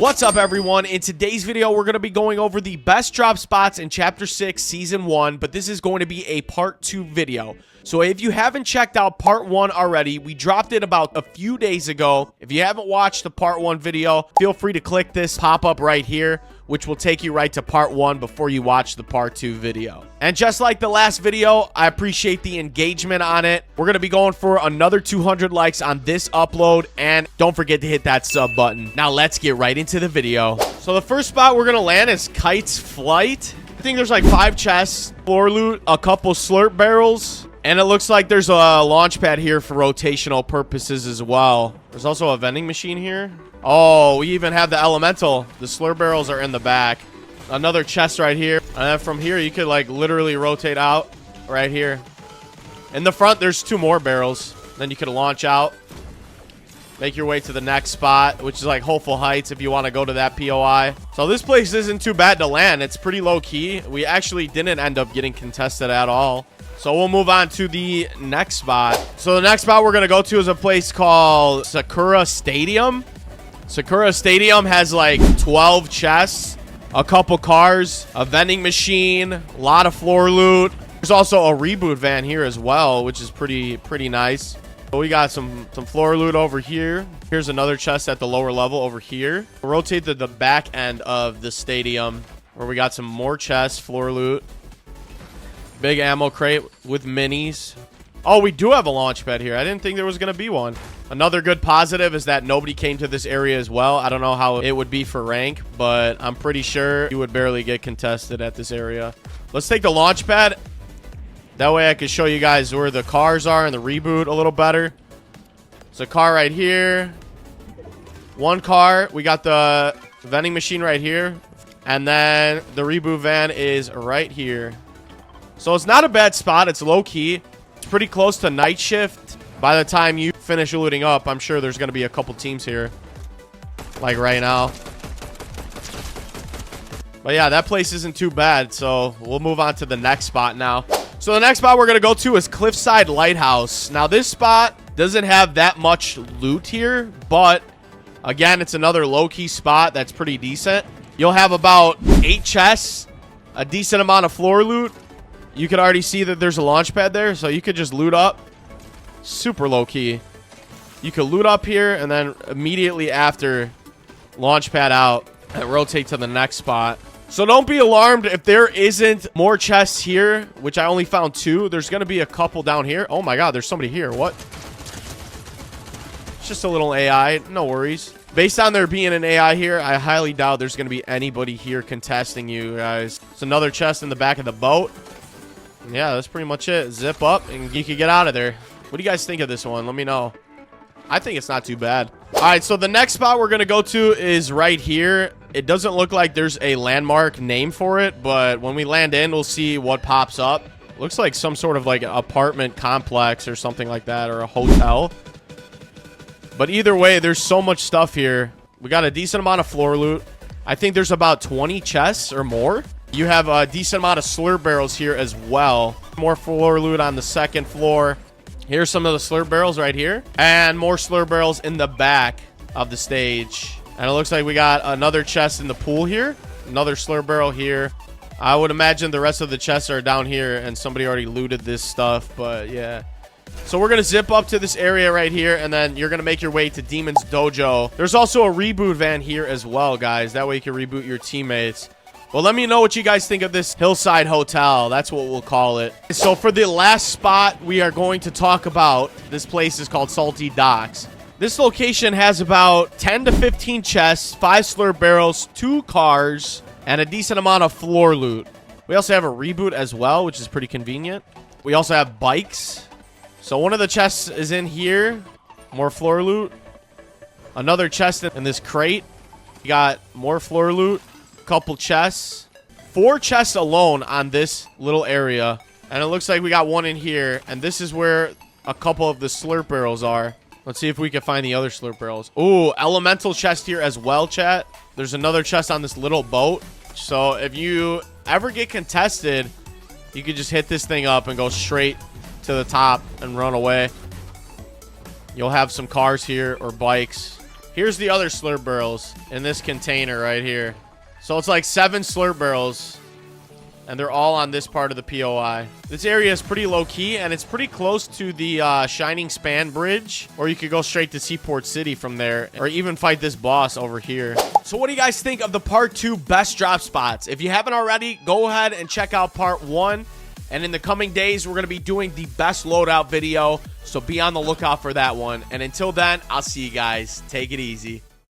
What's up, everyone? In today's video, we're going to be going over the best drop spots in Chapter 6, Season 1, but this is going to be a Part 2 video. So if you haven't checked out Part 1 already, we dropped it about a few days ago. If you haven't watched the Part 1 video, feel free to click this pop-up right here, which will take you right to Part 1 before you watch the Part 2 video. And just like the last video, I appreciate the engagement on it. We're going to be going for another 200 likes on this upload, and don't forget to hit that sub button. Now let's get right into the video. So the first spot we're going to land is Kite's Flight. I think there's like 5 chests, floor loot, a couple slurp barrels, and it looks like there's a launch pad here for rotational purposes as well. There's also a vending machine here. Oh, we even have the elemental. The slurp barrels are in the back. Another chest right here. And then from here, you could like literally rotate out right here. In the front, there's 2 more barrels. Then you could launch out. Make your way to the next spot, which is like Hopeful Heights if you want to go to that POI. So this place isn't too bad to land. It's pretty low key. We actually didn't end up getting contested at all. So we'll move on to the next spot. So the next spot we're going to go to is a place called Sakura Stadium. Sakura Stadium has like 12 chests, a couple cars, a vending machine, a lot of floor loot. There's also a reboot van here as well, which is pretty nice. So we got some floor loot over here. Here's another chest at the lower level over here. We'll rotate to the back end of the stadium where we got some more chests, floor loot. Big ammo crate with minis. Oh, we do have a launch pad here. I didn't think there was going to be one. Another good positive is that nobody came to this area as well. I don't know how it would be for rank, but I'm pretty sure you would barely get contested at this area. Let's take the launch pad. That way I can show you guys where the cars are and the reboot a little better. It's a car right here. One car. We got the vending machine right here. And then the reboot van is right here. So it's not a bad spot. It's low key. It's pretty close to night shift. By the time you finish looting up, I'm sure there's going to be a couple teams here. Like right now. But yeah, that place isn't too bad. So we'll move on to the next spot now. So the next spot we're going to go to is Cliffside Lighthouse. Now this spot doesn't have that much loot here. But again, it's another low-key spot that's pretty decent. You'll have about 8 chests. A decent amount of floor loot. You can already see that there's a launch pad there, so you could just loot up. Super low key. You could loot up here and then immediately after launch pad out and rotate to the next spot. So don't be alarmed if there isn't more chests here, which I only found 2. There's going to be a couple down here. Oh my god, there's somebody here. What? It's just a little AI. No worries. Based on there being an AI here, I highly doubt there's going to be anybody here contesting you guys. It's another chest in the back of the boat. Yeah, that's pretty much it. Zip up and you can get out of there. What do you guys think of this one? Let me know. I think it's not too bad. All right, so the next spot we're going to go to is right here. It doesn't look like there's a landmark name for it, but when we land in, we'll see what pops up. Looks like some sort of like apartment complex or something like that, or a hotel. But either way, there's so much stuff here. We got a decent amount of floor loot. I think there's about 20 chests or more. You have a decent amount of slurp barrels here as well. More floor loot on the second floor. Here's some of the slurp barrels right here. And more slurp barrels in the back of the stage. And it looks like we got another chest in the pool here. Another slurp barrel here. I would imagine the rest of the chests are down here and somebody already looted this stuff. But yeah. So we're going to zip up to this area right here. And then you're going to make your way to Demon's Dojo. There's also a reboot van here as well, guys. That way you can reboot your teammates. Well, let me know what you guys think of this Hillside Hotel. That's what we'll call it. So for the last spot we are going to talk about, this place is called Salty Docks. This location has about 10 to 15 chests, 5 slurp barrels, 2 cars, and a decent amount of floor loot. We also have a reboot as well, which is pretty convenient. We also have bikes. So one of the chests is in here. More floor loot. Another chest in this crate. We got more floor loot. Couple chests. 4 chests alone on this little area. And it looks like we got one in here. And this is where a couple of the slurp barrels are. Let's see if we can find the other slurp barrels. Ooh, elemental chest here as well, chat. There's another chest on this little boat. So if you ever get contested, you could just hit this thing up and go straight to the top and run away. You'll have some cars here or bikes. Here's the other slurp barrels in this container right here. So it's like 7 slurp barrels, and they're all on this part of the POI. This area is pretty low-key, and it's pretty close to the Shining Span Bridge, or you could go straight to Seaport City from there, or even fight this boss over here. So what do you guys think of the Part 2 best drop spots? If you haven't already, go ahead and check out Part 1, and in the coming days, we're going to be doing the best loadout video, so be on the lookout for that one. And until then, I'll see you guys. Take it easy.